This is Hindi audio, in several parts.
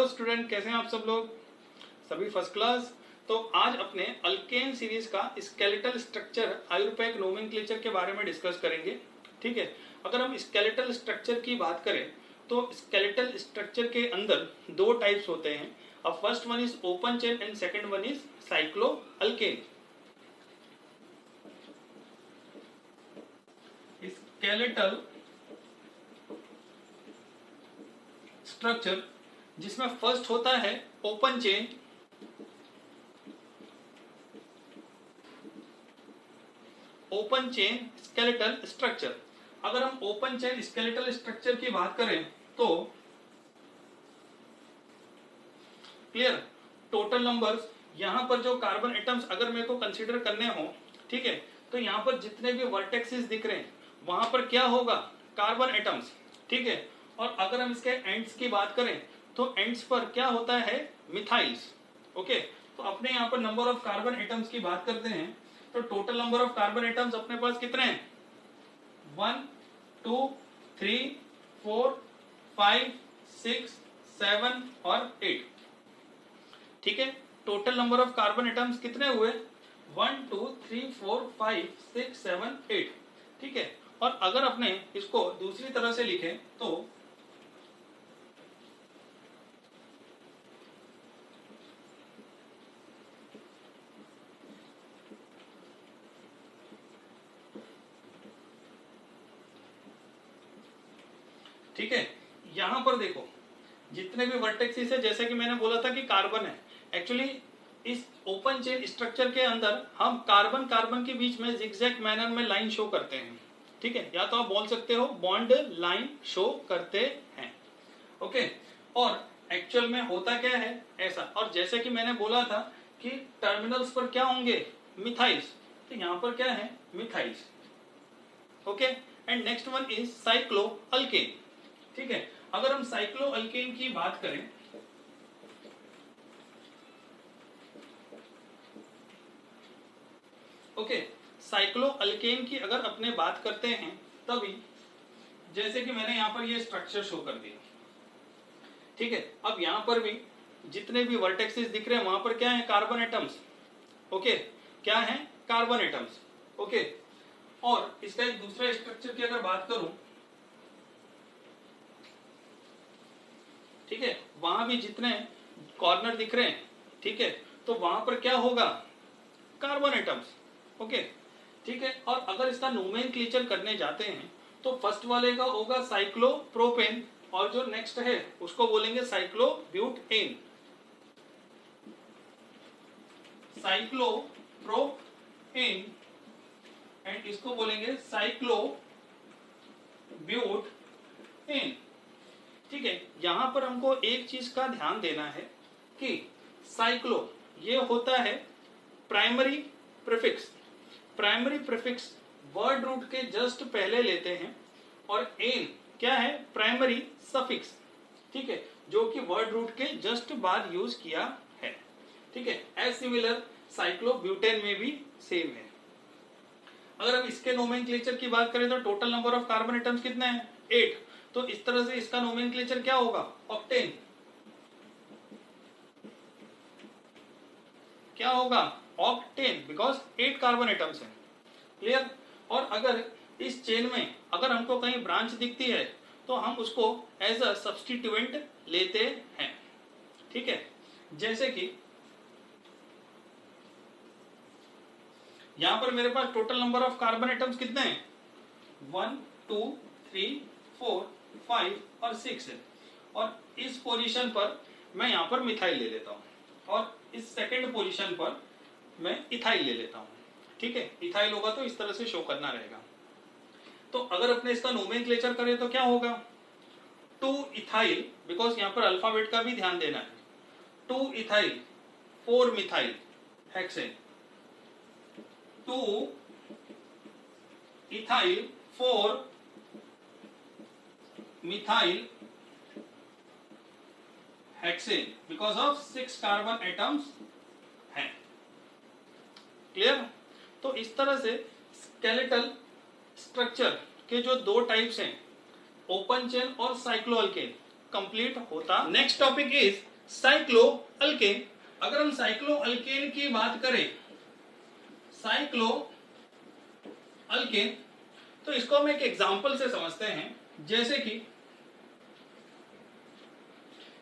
हेलो स्टूडेंट, कैसे हैं आप सब लोग? सभी फर्स्ट क्लास। तो आज अपने अल्केन सीरीज का स्केलेटल स्ट्रक्चर आयुर्पैक नोमेनक्लेचर के बारे में डिस्कस करेंगे। ठीक है, अगर हम स्केलेटल स्ट्रक्चर की बात करें तो स्केलेटल स्ट्रक्चर के अंदर दो टाइप्स होते हैं। अब first one is open chain and second one is cyclo alkane. Skeletal structure जिसमें फर्स्ट होता है open chain, open chain skeletal structure. अगर हम ओपन चेन स्केलेटल स्ट्रक्चर की बात करें तो क्लियर, टोटल नंबर्स, यहां पर जो कार्बन एटम्स अगर मेरे को कंसीडर करने हो, ठीक है, तो यहां पर जितने भी वर्टेक्सेस दिख रहे हैं वहां पर क्या होगा, कार्बन एटम्स। ठीक है, और अगर हम इसके एंड्स की बात करें तो एंड्स पर क्या होता है, मिथाइल्स। ओके, तो अपने यहाँ पर नंबर ऑफ कार्बन एटम्स की बात करते हैं तो total number of carbon atoms अपने पास कितने हैं, 1 2 3 4 5 6 7 और 8। ठीक है, total number of carbon atoms कितने हुए, 1 2 3 4 5 6 7 8। ठीक है, और अगर अपने इसको दूसरी तरह से लिखें तो ठीक है, यहां पर देखो जितने भी वर्टेक्सेस है, जैसे कि मैंने बोला था कि कार्बन है, एक्चुअली इस ओपन चेन स्ट्रक्चर के अंदर हम कार्बन कार्बन के बीच में जिगजैग मैनर में लाइन शो करते हैं। ठीक है, या तो आप बोल सकते हो बॉन्ड लाइन शो करते हैं। ओके, और एक्चुअल में होता क्या है ऐसा, और जैसे कि मैंने बोला था कि टर्मिनल्स पर क्या होंगे, मिथाइल्स, तो यहां पर क्या है, methyls. Okay, and next one is cycloalkane. ठीक है, अगर हम साइक्लो अल्केन की बात करें ओके, साइक्लो अल्केन की अगर अपने बात करते हैं तभी, जैसे कि मैंने यहां पर ये स्ट्रक्चर शो कर दिया। ठीक है, अब यहां पर भी जितने भी वर्टेक्सेस दिख रहे हैं वहां पर क्या है, कार्बन एटम्स। ओके, क्या है, कार्बन एटम्स। ओके, और इसका एक दूसरा स्ट्रक्चर की अगर बात करूं, ठीक है, वहां भी जितने कॉर्नर दिख रहे हैं, ठीक है, तो वहां पर क्या होगा, कार्बन एटम्स। ओके, ठीक है, और अगर इसका नोमेनक्लेचर करने जाते हैं तो फर्स्ट वाले का होगा साइक्लोप्रोपेन, और जो नेक्स्ट है उसको बोलेंगे साइक्लोब्यूटेन। साइक्लोप्रोपेन एंड इसको बोलेंगे साइक्लोब्यूटेन। ठीक है, यहां पर हमको एक चीज का ध्यान देना है कि साइक्लो ये होता है primary prefix. Primary prefix word root के जस्ट पहले लेते हैं, और एन क्या है, प्राइमरी सफिक्स। ठीक है, जो कि वर्ड रूट के जस्ट बाद यूज किया है। ठीक है, एज सिमिलर साइक्लोब्यूटेन में भी सेम है। अगर हम इसके नोमेनक्लेचर की बात करें तो total number of carbon atoms कितने हैं, 8। तो इस तरह से इसका नोमेनक्लेचर क्या होगा, ऑक्टेन। क्या होगा, ऑक्टेन, बिकॉज 8 कार्बन एटम्स हैं। क्लियर, और अगर इस चेन में अगर हमको कहीं ब्रांच दिखती है तो हम उसको एज अ सब्स्टिट्यूएंट लेते हैं। ठीक है, जैसे कि यहां पर मेरे पास total number of carbon atoms कितने हैं, 1 2 3 4 5 और 6 है, और इस पोजीशन पर मैं यहां पर मिथाइल ले लेता हूं, और इस सेकंड पोजीशन पर मैं इथाइल ले लेता हूं। ठीक है, इथाइल होगा तो इस तरह से शो करना रहेगा। तो अगर अपने इसका नोमेनक्लेचर करें तो क्या होगा, 2 इथाइल, बिकॉज यहां पर अल्फाबेट का भी ध्यान देना है, 2 ethyl 4 methyl hexane, 2 ethyl 4 methyl hexane, because of 6 carbon atoms हैं। क्लियर, तो इस तरह से स्केलेटल स्ट्रक्चर के जो दो टाइप्स हैं, ओपन चेन और साइक्लो अल्केन, कंप्लीट होता। Next topic is cyclo alkane, अगर हम साइक्लो अल्केन की बात करें, साइक्लो अल्केन, तो इसको हम एक एग्जांपल से समझते हैं। जैसे कि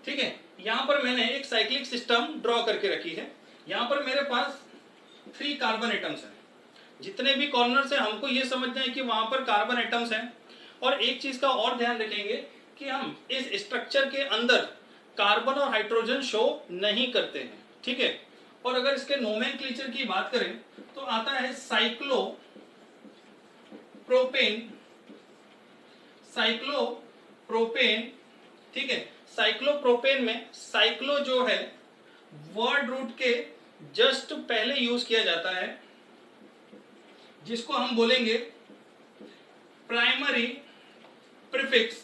ठीक है, यहां पर मैंने एक साइक्लिक सिस्टम ड्रॉ करके रखी है। यहां पर मेरे पास 3 कार्बन एटम्स हैं। जितने भी कॉर्नर है हमको ये समझना है कि वहां पर कार्बन एटम्स हैं। और एक चीज का और ध्यान रखेंगे कि हम इस स्ट्रक्चर के अंदर कार्बन और हाइड्रोजन शो नहीं करते हैं, ठीक है। और अगर इसके नोमेनक्लेचर की बात करें तो आता है साइक्लो प्रोपेन, साइक्लो प्रोपेन, ठीक है। साइक्लो प्रोपेन में साइक्लो जो है वर्ड रूट के जस्ट पहले यूज किया जाता है, जिसको हम बोलेंगे प्राइमरी प्रीफिक्स।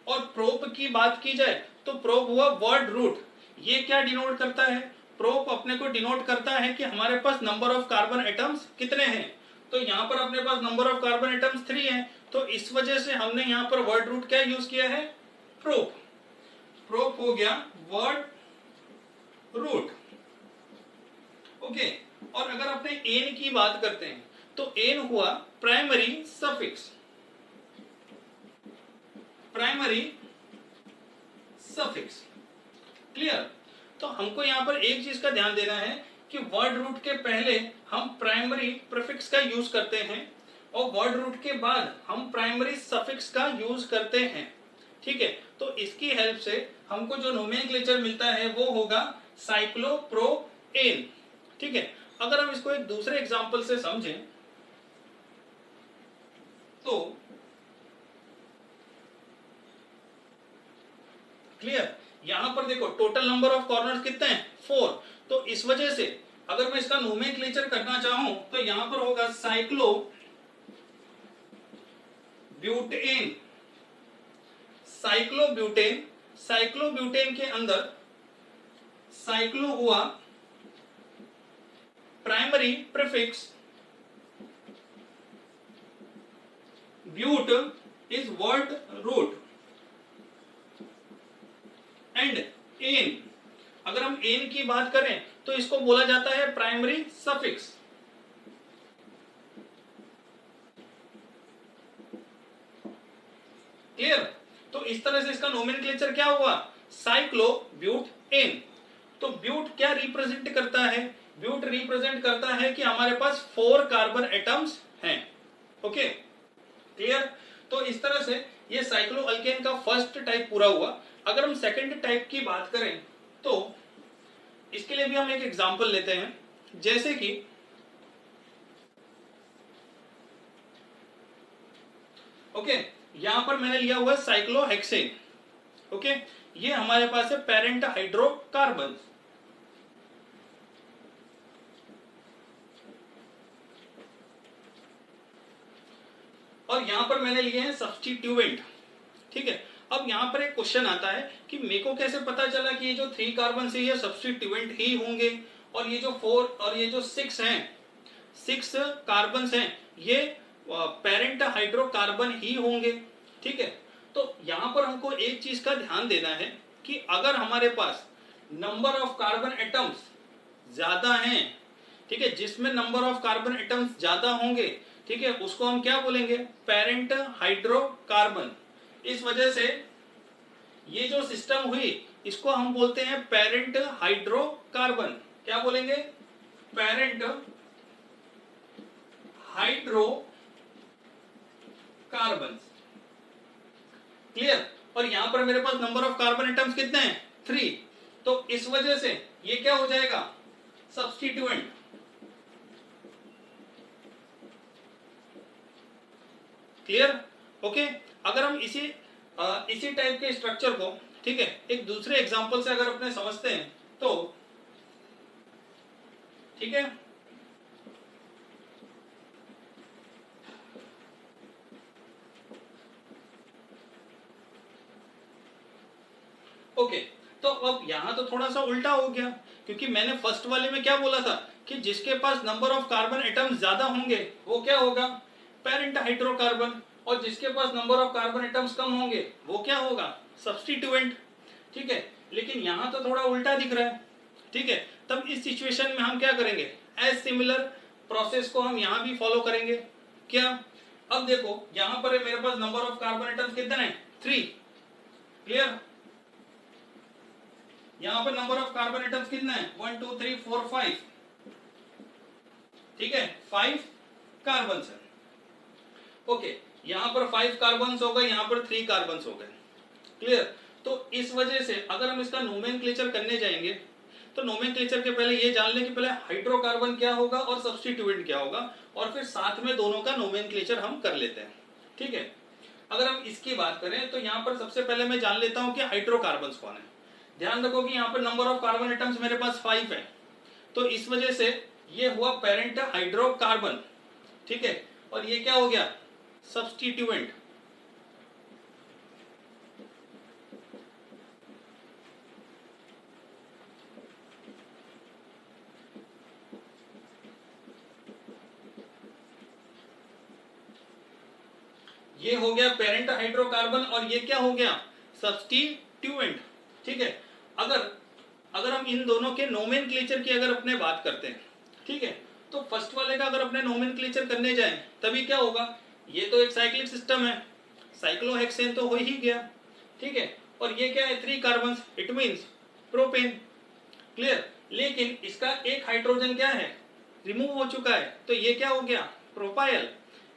और प्रोप की बात की जाए तो प्रोप हुआ वर्ड रूट। ये क्या डिनोट करता है? प्रोप अपने को डिनोट करता है कि हमारे पास नंबर ऑफ कार्बन एटम्स कितने हैं। तो यहां पर अपने पास नंबर ऑफ कार्बन एटम्स 3 हैं, तो इस वजह से हमने यहां पर वर्ड रूट क्या यूज किया है? प्रोप। प्रोप हो गया वर्ड रूट, ओके। और अगर अपने एन की बात करते हैं तो एन हुआ primary suffix, primary suffix, clear. तो हमको यहां पर एक चीज का ध्यान देना है कि वर्ड रूट के पहले हम प्राइमरी प्रीफिक्स का यूज करते हैं और वर्ड रूट के बाद हम प्राइमरी सफिक्स का यूज करते हैं, ठीक है। तो इसकी हेल्प से हमको जो नोमेनक्लेचर मिलता है वो होगा साइक्लोप्रोपेन, ठीक है। अगर हम इसको एक दूसरे एग्जांपल से समझें तो क्लियर। यहां पर देखो टोटल नंबर ऑफ कॉर्नर्स कितने हैं? 4। तो इस वजह से अगर मैं इसका नोमेनक्लेचर करना चाहूं तो यहां पर होगा साइक्लो ब्यूटेन, साइक्लोब्यूटेन। साइक्लोब्यूटेन के अंदर साइक्लो हुआ primary prefix, but is word root and ane, अगर हम एन की बात करें तो इसको बोला जाता है प्राइमरी सफिक्स, क्लियर। तो इस तरह से इसका नोमेनक्लेचर क्या हुआ? साइक्लोब्यूटेन। तो ब्यूट क्या रिप्रेजेंट करता है? ब्यूट रिप्रेजेंट करता है कि हमारे पास 4 कार्बन एटम्स हैं, ओके, क्लियर। तो इस तरह से ये साइक्लोअल्केन का फर्स्ट टाइप पूरा हुआ। अगर हम सेकंड टाइप की बात करें तो इसके लिए भी हम एक एग्जांपल लेते हैं। जैसे कि ओके, यहां पर मैंने लिया हुआ है साइक्लोहेक्सेन, ओके। ये हमारे पास है पेरेंट हाइड्रोकार्बन, और यहां पर मैंने लिए हैं सब्स्टिट्यूएंट, ठीक है। अब यहां पर एक क्वेश्चन आता है कि मेरे को कैसे पता चला कि ये जो 3 कार्बन से ये सब्स्टिट्यूएंट ही होंगे और ये जो 4 और ये जो 6 हैं, 6 कार्बन हैं, ये पेरेंट हाइड्रोकार्बन ही होंगे, ठीक है। तो यहां पर हमको एक चीज का ध्यान देना है कि अगर हमारे पास नंबर ऑफ कार्बन एटम्स ज्यादा हैं, ठीक है, जिसमें नंबर ऑफ कार्बन एटम्स ज्यादा होंगे, ठीक है, उसको हम क्या बोलेंगे? Parent hydrocarbon. इस वजह से ये जो सिस्टम हुई इसको हम बोलते हैं पेरेंट हाइड्रोकार्बन। क्या बोलेंगे? Parent hydrocarbon, clear. और यहां पर मेरे पास नंबर ऑफ कार्बन एटम्स कितने हैं? 3। तो इस वजह से ये क्या हो जाएगा? Substituent, clear, okay. अगर हम इसी टाइप के स्ट्रक्चर को, ठीक है, एक दूसरे एग्जांपल से अगर अपने समझते हैं तो ठीक है, ओके। तो अब यहां तो थोड़ा सा उल्टा हो गया, क्योंकि मैंने फर्स्ट वाले में क्या बोला था कि जिसके पास नंबर ऑफ कार्बन एटम्स ज्यादा होंगे वो क्या होगा? Parent hydrocarbon. और जिसके पास number of carbon atoms come होंगे वो क्या होगा? सब्स्टिट्यूएंट। ठीक है, लेकिन यहां तो थोड़ा उल्टा दिख रहा है, ठीक है। तब इस सिचुएशन में हम क्या करेंगे, एज सिमिलर प्रोसेस को हम यहां भी फॉलो करेंगे। क्या, अब देखो यहां पर मेरे पास नंबर ऑफ कार्बन एटम्स कितने हैं, 3, क्लियर। यहां पर नंबर ऑफ कार्बन एटम्स कितने हैं, 1 2 3 4 5, ठीक है, 5 कार्बन है। ओके, यहां पर 5 कार्बन हो गए, यहां पर 3 कार्बन हो गए, क्लियर। तो इस वजह से अगर हम इसका नोमेनक्लेचर करने जाएंगे तो नोमेनक्लेचर के पहले ये जान लें कि पहले हाइड्रोकार्बन क्या होगा और सब्स्टिट्यूएंट क्या होगा, और फिर साथ में दोनों का नोमेनक्लेचर हम कर लेते हैं, ठीक है। अगर हम इसकी बात करें तो यहाँ पर सबसे पहले मैं जान लेता हूं कि हाइड्रोकार्बन कौन है। ध्यान रखो कि यहाँ पर नंबर ऑफ कार्बन एटम्स मेरे पास 5 है, तो इस वजह से ये हुआ पेरेंट हाइड्रोकार्बन, ठीक है, और ये क्या हो गया, सब्स्टिट्यूएंट। ये हो गया पेरेंट हाइड्रोकार्बन और ये क्या हो गया, सब्स्टिट्यूएंट, ठीक है। अगर हम इन दोनों के नोमेनक्लेचर की अगर अपने बात करते हैं, ठीक है, तो फर्स्ट वाले का अगर अपने नोमेनक्लेचर करने जाएं तभी क्या होगा, ये तो एक साइक्लिक सिस्टम है, साइक्लोहेक्सेन तो हो ही गया, ठीक है, और ये क्या है, 3 carbon, it means propane, clear. लेकिन इसका एक हाइड्रोजन क्या है, रिमूव हो चुका है, तो ये क्या हो गया, प्रोपाइल,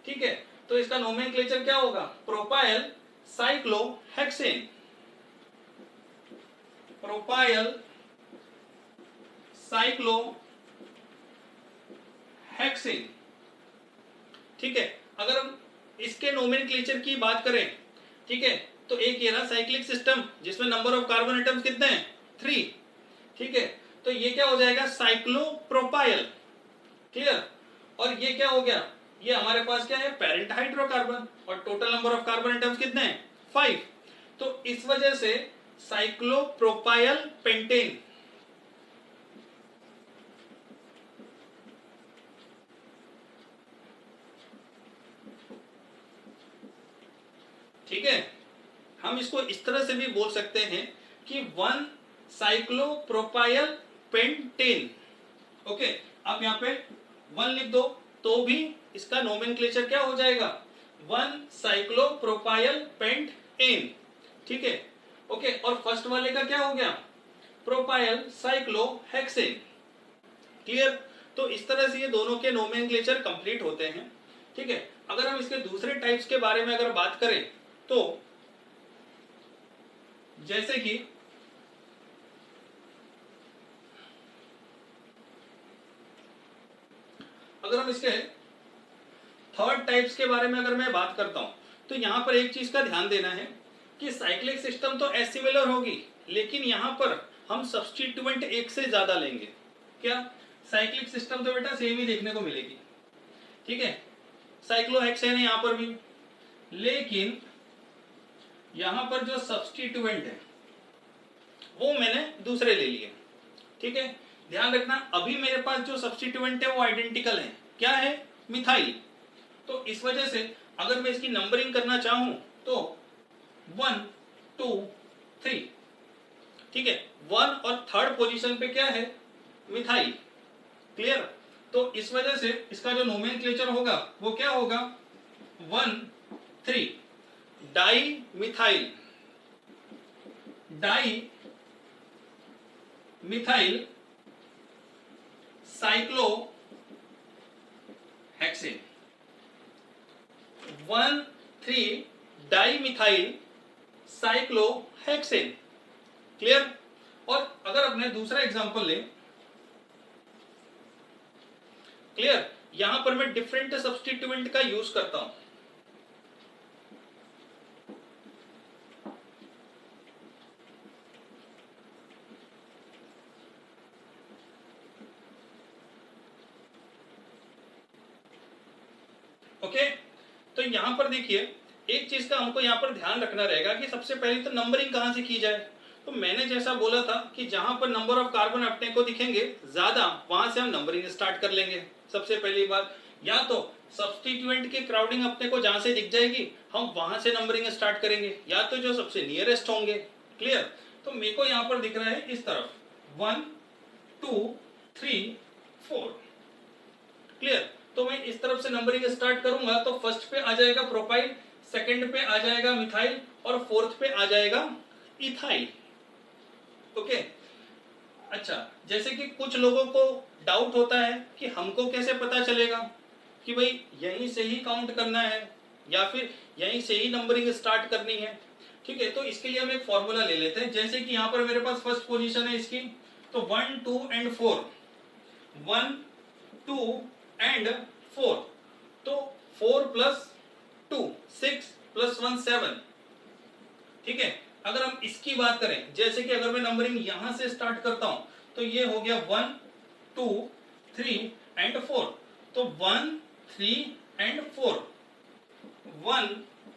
ठीक है। तो इसका नोमेनक्लेचर क्या होगा, प्रोपाइल साइक्लोहेक्सेन, प्रोपाइल साइक्लोहेक्सेन, ठीक है। अगर हम इसके नोमेनक्लेचर की बात करें, ठीक है, तो एक ये रहा साइक्लिक सिस्टम जिसमें नंबर ऑफ कार्बन एटम्स कितने हैं, 3, ठीक है, तो ये क्या हो जाएगा, साइक्लोप्रोपाइल, क्लियर। और ये क्या हो गया, ये हमारे पास क्या है, पेरेंट हाइड्रोकार्बन, और total number of carbon atoms कितने हैं, 5, तो इस वजह से साइक्लोप्रोपाइल पेंटेन, ठीक है। हम इसको इस तरह से भी बोल सकते हैं कि 1 साइक्लोप्रोपाइल पेंटेन, ओके। अब यहाँ पे 1 लिख दो तो भी इसका नोमेनक्लेचर क्या हो जाएगा, 1 साइक्लोप्रोपाइल पेंटेन, ठीक है, ओके। और फर्स्ट वाले का क्या हो गया, प्रोपाइल साइक्लोहेक्सेन, क्लियर। तो इस तरह से ये दोनों के नोमेनक्लेचर कंप्लीट होते हैं, ठीक है। अगर हम इसके दूसरे टाइप्स के बारे में अगर बात करें तो जैसे कि अगर हम इसके थर्ड टाइप्स के बारे में अगर मैं बात करता हूं तो यहां पर एक चीज का ध्यान देना है कि साइक्लिक सिस्टम तो एसिमिलर होगी, लेकिन यहां पर हम सब्स्टिट्यूएंट एक से ज्यादा लेंगे। क्या, साइक्लिक सिस्टम तो बेटा सेम ही देखने को मिलेगी, ठीक है, साइक्लोहेक्सेन है यहां पर भी, लेकिन यहां पर जो सब्स्टिट्यूएंट है वो मैंने दूसरे ले लिए, ठीक है। ध्यान रखना अभी मेरे पास जो सब्स्टिट्यूएंट है वो आइडेंटिकल है, क्या है, मिथाइल। तो इस वजह से अगर मैं इसकी नंबरिंग करना चाहूं तो 1 2 3, ठीक है, 1 और थर्ड पोजीशन पे क्या है, मिथाइल, क्लियर। तो इस वजह से इसका जो नोमेनक्लेचर होगा वो क्या होगा, 1 3 di methyl, di methyl cyclo hexane, 1 3 di methyl cyclo hexane, clear. और अगर अपने दूसरा एग्जांपल लें, क्लियर, यहां पर मैं डिफरेंट सब्स्टिट्यूएंट का यूज करता हूं, ओके। तो यहां पर देखिए एक चीज का हमको यहां पर ध्यान रखना रहेगा कि सबसे पहले तो नंबरिंग कहां से की जाए। तो मैंने जैसा बोला था कि जहां पर नंबर ऑफ कार्बन अपने को दिखेंगे ज्यादा, वहां से हम नंबरिंग स्टार्ट कर लेंगे। सबसे पहली बात, या तो सब्स्टिट्यूएंट की क्राउडिंग अपने को जहां से दिख जाएगी हम वहां से नंबरिंग स्टार्ट करेंगे, या तो जो सबसे नियरेस्ट होंगे, क्लियर। तो मेरे को यहां पर दिख रहा है इस तरफ 1 2 3 4। क्लियर? तो मैं इस तरफ से नंबरिंग स्टार्ट करूंगा तो फर्स्ट पे आ जाएगा प्रोपाइल, सेकंड पे आ जाएगा मिथाइल और फोर्थ पे आ जाएगा इथाइल। ओके। अच्छा, जैसे कि कुछ लोगों को डाउट होता है कि हमको कैसे पता चलेगा कि भाई यहीं से ही काउंट करना है या फिर यहीं से ही नंबरिंग स्टार्ट करनी है। ठीक है, तो इसके लिए हम एक फॉर्मूला ले लेते हैं। जैसे कि यहाँ पर मेरे पास फर्स्ट पोजीशन है इसकी, तो 1 2 एंड 4, 1 2 एंड 4, तो 4 प्लस 2 6 प्लस 1 7। ठीक है, अगर हम इसकी बात करें, जैसे कि अगर मैं नंबरिंग यहां से स्टार्ट करता हूं तो ये हो गया 1 2 3 एंड 4, तो 1 3 एंड 4, 1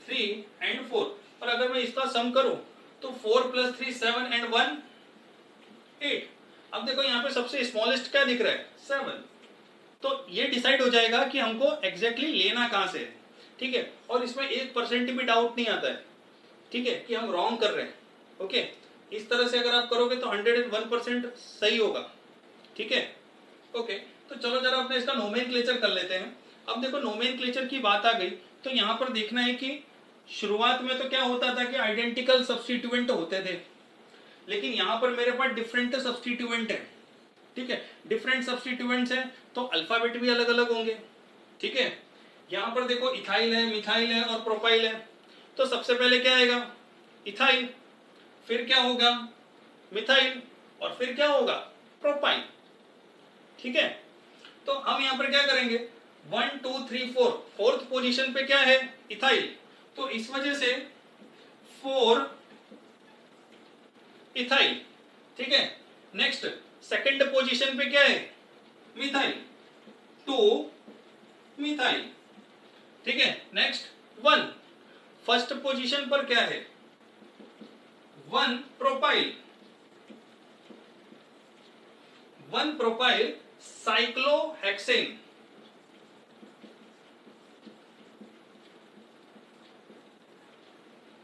3 एंड 4। और अगर मैं इसका सम करूं तो 4 प्लस 3 7 एंड 1 8। अब देखो यहाँ पे सबसे स्मॉलेस्ट क्या दिख रहा है 7, तो ये डिसाइड हो जाएगा कि हमको एग्जैक्टली लेना कहां से है। ठीक है, और इसमें 1% भी डाउट नहीं आता है, ठीक है, कि हम रॉन्ग कर रहे हैं। ओके, इस तरह से अगर आप करोगे तो 101% सही होगा। ठीक है, ओके। तो चलो जरा अपने इसका नोमेनक्लेचर कर लेते हैं। अब देखो नोमेनक्लेचर की बात आ गई तो यहां पर देखना है कि शुरुआत में तो क्या होता था कि आइडेंटिकल सब्स्टिट्यूएंट होते थे, लेकिन यहां पर मेरे पास डिफरेंट सब्स्टिट्यूएंट है। ठीक है, डिफरेंट सब्स्टिट्यूएंट्स हैं तो अल्फाबेट भी अलग अलग होंगे। ठीक है, यहां पर देखो इथाइल है, मिथाइल है और प्रोपाइल है, तो सबसे पहले क्या आएगा इथाइल, फिर क्या होगा मिथाइल और फिर क्या होगा प्रोपाइल। ठीक है, तो हम यहां पर क्या करेंगे 1 2 3 4, फोर्थ पोजीशन पे क्या है इथाइल, तो इस वजह से 4 इथाइल। ठीक है, नेक्स्ट सेकंड पोजीशन पे क्या है मिथाइल, 2 मिथाइल। ठीक है, नेक्स्ट 1, फर्स्ट पोजीशन पर क्या है 1 प्रोपाइल, 1 प्रोपाइल साइक्लोहेक्सेन।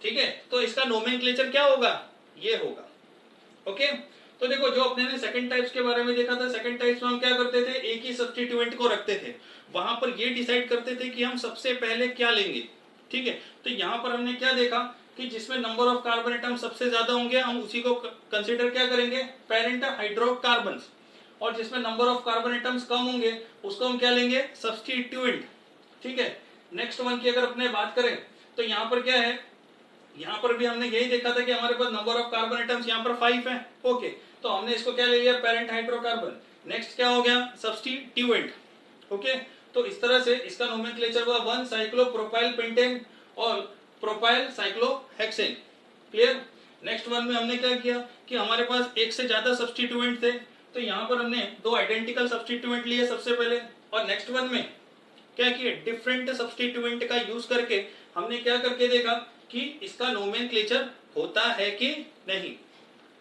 ठीक है, तो इसका नोमेनक्लेचर क्या होगा ये होगा। ओके, तो देखो जो अपने ने सेकंड टाइप्स के बारे में देखा था, सेकंड टाइप्स में हम क्या करते थे एक ही सब्स्टिट्यूएंट को रखते थे, वहां पर ये डिसाइड करते थे कि हम सबसे पहले क्या लेंगे। ठीक है, तो यहां पर हमने क्या देखा कि जिसमें नंबर ऑफ कार्बन एटम सबसे ज्यादा होंगे हम उसी को कंसीडर क्या करेंगे पेरेंट हाइड्रोकार्बन्स, और जिसमें number of carbon atoms come होंगे उसको हम क्या लेंगे सब्स्टिट्यूएंट। ठीक है, नेक्स्ट वन की अगर अपने बात करें तो यहाँ पर क्या है, यहाँ पर भी हमने यही देखा था कि हमारे पास नंबर ऑफ कार्बन एटम्स यहाँ पर 5 है। ओके, तो हमने इसको क्या ले लिया पेरेंट हाइड्रोकार्बन। नेक्स्ट क्या हो गया सब्स्टिट्यूएंट। ओके, तो इस तरह से इसका नोमेनक्लेचर हुआ 1 साइक्लोप्रोपाइल पेंटेन और propyl cyclohexane. Clear? Next one में हमने क्या किया कि हमारे पास एक से ज्यादा सब्स्टिट्यूएंट थे, तो यहाँ पर हमने 2 आइडेंटिकल सब्स्टिट्यूएंट लिए सबसे पहले, और नेक्स्ट वन में क्या किया डिफरेंट सब्स्टिट्यूएंट का यूज करके हमने क्या करके देखा कि इसका नोमेनक्लेचर होता है कि नहीं।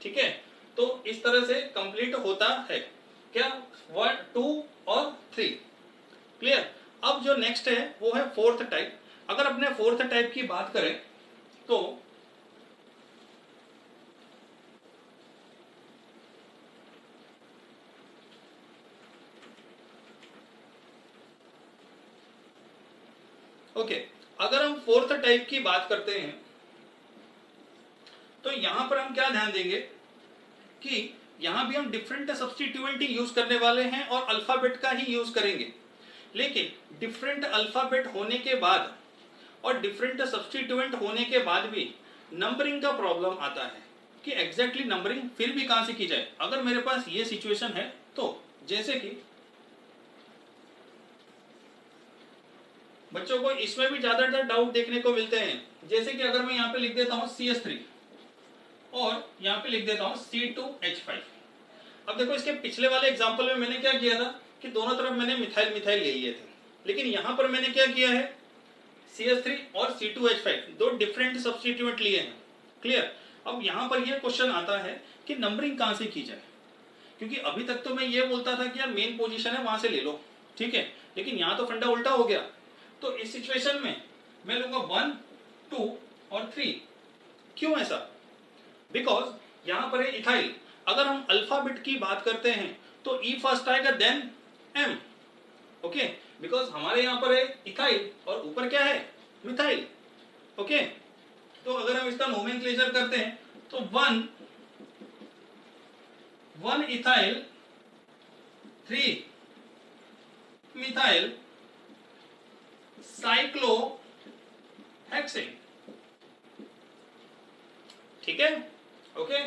ठीक है, तो इस तरह से कंप्लीट होता है क्या 1 2 और 3। क्लियर? अब जो नेक्स्ट है वो है फोर्थ टाइप। अगर अपने फोर्थ टाइप की बात करें तो ओके, अगर हम फोर्थ टाइप की बात करते हैं तो यहां पर हम क्या ध्यान देंगे कि यहां भी हम डिफरेंट सब्स्टिट्यूएंट ही यूज करने वाले हैं और अल्फाबेट का ही यूज करेंगे, लेकिन डिफरेंट अल्फाबेट होने के बाद और डिफरेंट सब्स्टिट्यूएंट होने के बाद भी नंबरिंग का प्रॉब्लम आता है कि एग्जैक्टली नंबरिंग फिर भी कहां से की जाए। अगर मेरे पास ये सिचुएशन है तो जैसे कि बच्चों को इसमें भी ज्यादातर डाउट देखने को मिलते हैं, जैसे कि अगर मैं यहाँ पे लिख देता हूँ CS3 और यहाँ पे लिख देता हूँ C2H5। अब देखो इसके पिछले वाले एग्जांपल में मैंने क्या किया था कि दोनों तरफ मैंने मिथाइल मिथाइल ले लिए थे, लेकिन यहाँ पर मैंने क्या किया है CS3 और C2H5 दो डिफरेंट सब्स्टिट्यूएंट लिए हैं। क्लियर? अब यहाँ पर यह क्वेश्चन आता है कि नंबरिंग कहां से की जाए, क्योंकि अभी तक तो मैं ये बोलता था कि यार मेन पोजीशन है वहां से ले लो, ठीक है, लेकिन यहाँ तो फंडा उल्टा हो गया। तो इस सिचुएशन में मैं लूंगा 1 2 और 3। क्यों ऐसा? बिकॉज यहां पर है इथाइल। अगर हम अल्फाबेट की बात करते हैं तो ई फर्स्ट आएगा देन एम, ओके, बिकॉज हमारे यहां पर है इथाइल और ऊपर क्या है, मिथाइल, ओके। तो अगर हम इसका नोमेनक्लेचर करते हैं तो वन इथाइल, 3 मिथाइल साइक्लोहेक्सेन, ठीक है, ओके।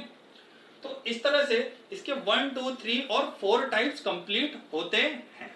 तो इस तरह से इसके 1 2 3 और 4 टाइप्स कंप्लीट होते हैं।